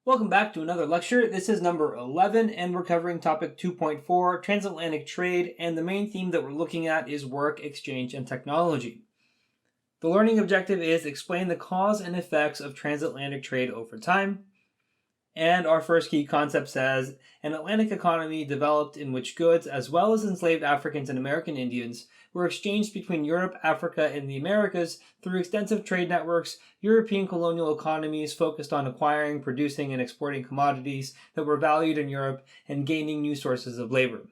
Welcome back to another lecture. This is number 11, and we're covering topic 2.4, transatlantic trade, and the main theme that we're looking at is work, exchange, and technology. The learning objective is explain the cause and effects of transatlantic trade over time. And our first key concept says, an Atlantic economy developed in which goods, as well as enslaved Africans and American Indians, were exchanged between Europe, Africa, and the Americas through extensive trade networks. European colonial economies focused on acquiring, producing, and exporting commodities that were valued in Europe and gaining new sources of labor.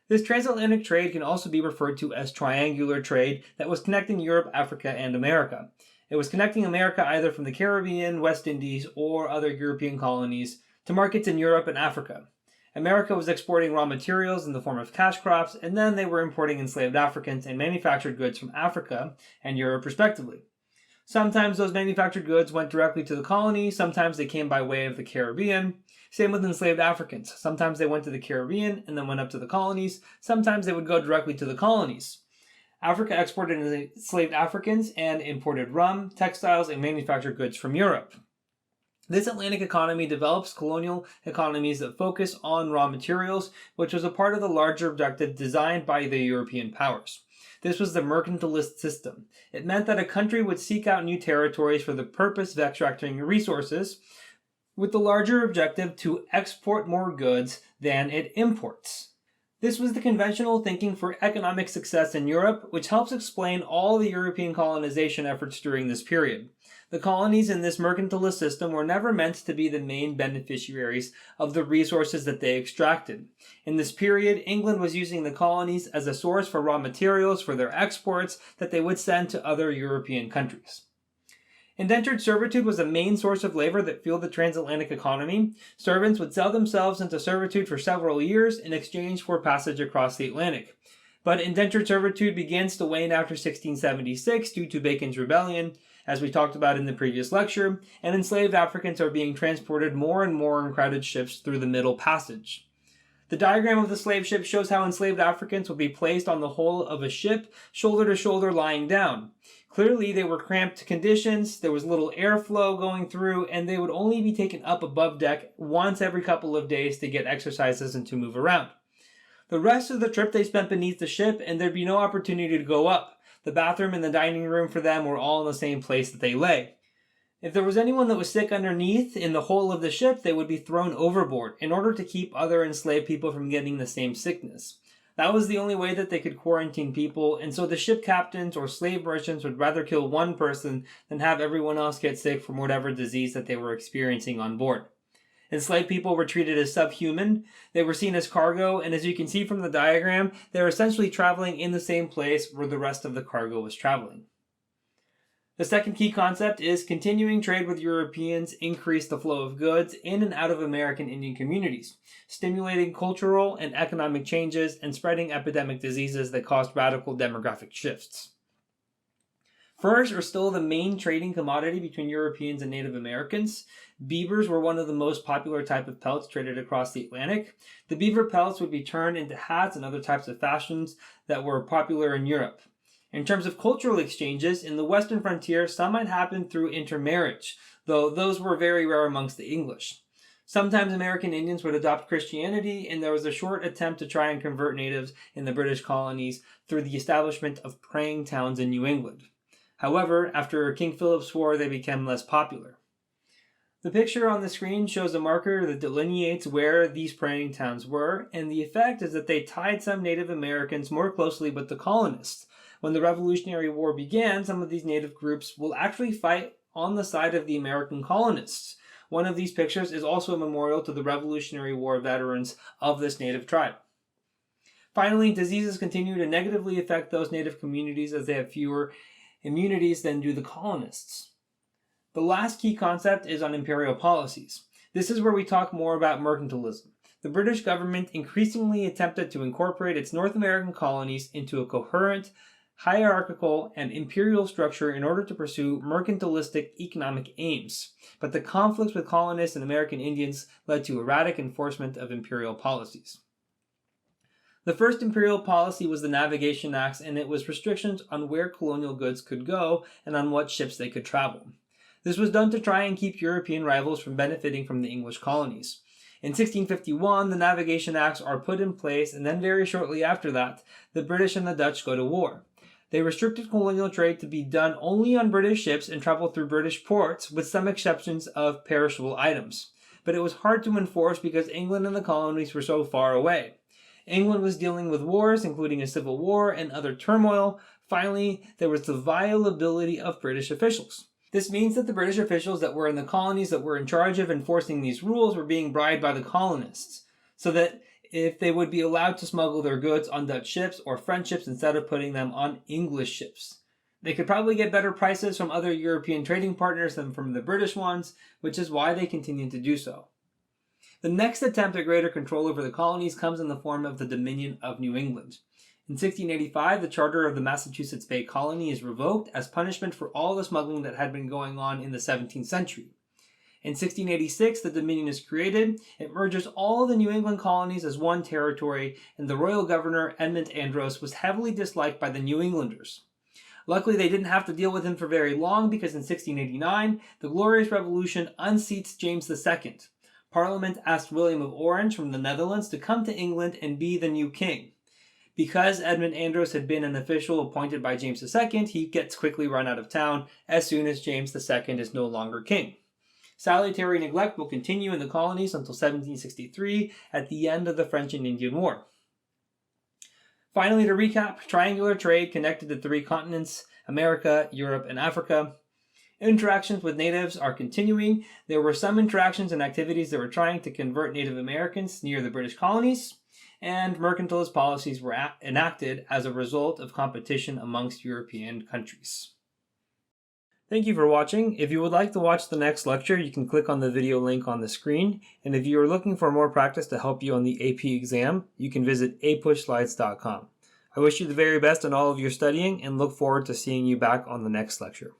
This transatlantic trade can also be referred to as triangular trade that was connecting Europe, Africa, and America. It was connecting America either from the Caribbean, West Indies, or other European colonies to markets in Europe and Africa. America was exporting raw materials in the form of cash crops, and then they were importing enslaved Africans and manufactured goods from Africa and Europe respectively. Sometimes those manufactured goods went directly to the colony, sometimes they came by way of the Caribbean. Same with enslaved Africans. Sometimes they went to the Caribbean and then went up to the colonies. Sometimes they would go directly to the colonies. Africa exported enslaved Africans and imported rum, textiles, and manufactured goods from Europe. This Atlantic economy develops colonial economies that focus on raw materials, which was a part of the larger objective designed by the European powers. This was the mercantilist system. It meant that a country would seek out new territories for the purpose of extracting resources, with the larger objective to export more goods than it imports. This was the conventional thinking for economic success in Europe, which helps explain all the European colonization efforts during this period. The colonies in this mercantilist system were never meant to be the main beneficiaries of the resources that they extracted. In this period, England was using the colonies as a source for raw materials for their exports that they would send to other European countries. Indentured servitude was a main source of labor that fueled the transatlantic economy. Servants would sell themselves into servitude for several years in exchange for passage across the Atlantic. But indentured servitude begins to wane after 1676 due to Bacon's Rebellion, as we talked about in the previous lecture, and enslaved Africans are being transported more and more in crowded ships through the Middle Passage. The diagram of the slave ship shows how enslaved Africans would be placed on the hull of a ship, shoulder to shoulder lying down. Clearly, they were cramped conditions, there was little airflow going through, and they would only be taken up above deck once every couple of days to get exercises and to move around. The rest of the trip they spent beneath the ship, and there'd be no opportunity to go up. The bathroom and the dining room for them were all in the same place that they lay. If there was anyone that was sick underneath in the hull of the ship, they would be thrown overboard in order to keep other enslaved people from getting the same sickness. That was the only way that they could quarantine people, and so the ship captains or slave merchants would rather kill one person than have everyone else get sick from whatever disease that they were experiencing on board. Enslaved people were treated as subhuman, they were seen as cargo, and as you can see from the diagram, they're essentially traveling in the same place where the rest of the cargo was traveling. The second key concept is continuing trade with Europeans increased the flow of goods in and out of American Indian communities, stimulating cultural and economic changes and spreading epidemic diseases that caused radical demographic shifts. Furs are still the main trading commodity between Europeans and Native Americans. Beavers were one of the most popular type of pelts traded across the Atlantic. The beaver pelts would be turned into hats and other types of fashions that were popular in Europe. In terms of cultural exchanges, in the western frontier, some might happen through intermarriage, though those were very rare amongst the English. Sometimes American Indians would adopt Christianity, and there was a short attempt to try and convert natives in the British colonies through the establishment of praying towns in New England. However, after King Philip's War, they became less popular. The picture on the screen shows a marker that delineates where these praying towns were, and the effect is that they tied some Native Americans more closely with the colonists. When the Revolutionary War began, some of these native groups will actually fight on the side of the American colonists. One of these pictures is also a memorial to the Revolutionary War veterans of this native tribe. Finally, diseases continue to negatively affect those native communities as they have fewer immunities than do the colonists. The last key concept is on imperial policies. This is where we talk more about mercantilism. The British government increasingly attempted to incorporate its North American colonies into a coherent, hierarchical, and imperial structure in order to pursue mercantilistic economic aims, but the conflicts with colonists and American Indians led to erratic enforcement of imperial policies. The first imperial policy was the Navigation Acts, and it was restrictions on where colonial goods could go and on what ships they could travel. This was done to try and keep European rivals from benefiting from the English colonies. In 1651, the Navigation Acts are put in place, and then very shortly after that, the British and the Dutch go to war. They restricted colonial trade to be done only on British ships and travel through British ports, with some exceptions of perishable items. But it was hard to enforce because England and the colonies were so far away. England was dealing with wars, including a civil war and other turmoil. Finally, there was the violability of British officials. This means that the British officials that were in the colonies that were in charge of enforcing these rules were being bribed by the colonists, so that if they would be allowed to smuggle their goods on Dutch ships or French ships instead of putting them on English ships. They could probably get better prices from other European trading partners than from the British ones, which is why they continued to do so. The next attempt at greater control over the colonies comes in the form of the Dominion of New England. In 1685, the charter of the Massachusetts Bay Colony is revoked as punishment for all the smuggling that had been going on in the 17th century. In 1686, the Dominion is created. It merges all the New England colonies as one territory, and the royal governor, Edmund Andros, was heavily disliked by the New Englanders. Luckily, they didn't have to deal with him for very long because in 1689, the Glorious Revolution unseats James II. Parliament asked William of Orange from the Netherlands to come to England and be the new king. Because Edmund Andros had been an official appointed by James II, he gets quickly run out of town as soon as James II is no longer king. Salutary neglect will continue in the colonies until 1763 at the end of the French and Indian War. Finally, to recap, triangular trade connected the three continents, America, Europe, and Africa. Interactions with natives are continuing. There were some interactions and activities that were trying to convert Native Americans near the British colonies, and mercantilist policies were enacted as a result of competition amongst European countries. Thank you for watching. If you would like to watch the next lecture, you can click on the video link on the screen. And if you are looking for more practice to help you on the AP exam, you can visit APUSHslides.com. I wish you the very best in all of your studying and look forward to seeing you back on the next lecture.